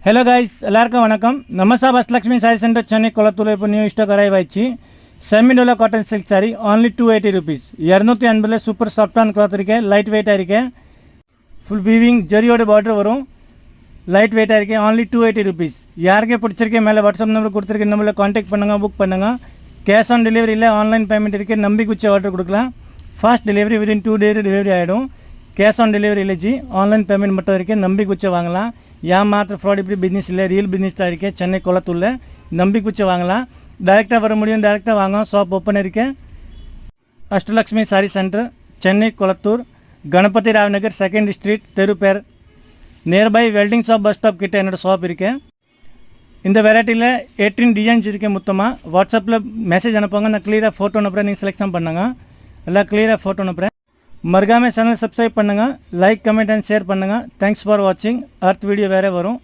Hello guys, எல்லாருக்கும் வணக்கம். நம்ம அஷ்டலக்ஷ்மி சாரி சென்டர் சென்னை குளத்தூர் இப்போ நியூ ஸ்டாக் அரைவ் ஆயிடுச்சு. Semi Dola cotton silk sorry only 280 rupees. 280 super சாஃப்டான கிளாத் இருக்கு, லைட் வெயிட்டாக இருக்கு. ஃபுல் வீவிங் ஜரியோட பார்டர் வரும், லைட் வெயிட்டாக இருக்கு. only 280 rupees. யாருக்கே பிடிச்சிருக்கே மேலே வாட்ஸ்அப் நம்பர் கொடுத்துருக்க நம்பரில் காண்டாக்ட் பண்ணுங்கள், புக் பண்ணுங்கள். கேஷ் ஆன் டெலிவரி இல்லை, ஆன்லைன் பேமெண்ட் இருக்குது. நம்பிக்கை வச்சு ஆர்டர் கொடுக்கலாம். Fast delivery within 2 days delivery ஆகிடும். கேஷ் ஆன் டெலிவரி இல்லை ஜி, ஆன்லைன் பேமெண்ட் மட்டும் இருக்குது. நம்பிக்கை வச்சு வாங்கலாம். ஏமாத்திர ஃப்ராட் இப்படி பிஸ்னஸ் இல்லை, ரியல் பிஸ்னஸ் தான் இருக்கேன். சென்னை குளத்தூரில் நம்பிக்கை வச்சு வாங்கலாம். டைரெக்டாக வர முடியும், டைரெக்டாக வாங்க. ஷாப் ஓப்பன் இருக்கேன். அஷ்டலக்ஷ்மி சாரி சென்டர் சென்னை குளத்தூர், கணபதி ராவ் நகர், 2nd ஸ்ட்ரீட், தெரு பேர். Nearby welding shop bus stop கிட்டே என்னோடய ஷாப் இருக்கேன். இந்த வெரைட்டியில் 18 டிசைன்ஸ் இருக்கேன். மொத்தமாக வாட்ஸ்அப்பில் மெசேஜ் அனுப்புங்க, நான் கிளியராக ஃபோட்டோ அனுப்புகிறேன். நீங்கள் செலெக்ஷன் பண்ணுங்க, எல்லாம் கிளியராக ஃபோட்டோ அனுப்புகிறேன். மறக்காம சேனல் சப்ஸ்கிரைப் பண்ணுங்கள், லைக் கமெண்ட் அண்ட் ஷேர் பண்ணுங்கள். தேங்க்ஸ் ஃபார் வாட்சிங். அடுத்த வீடியோ வேறு வரும்.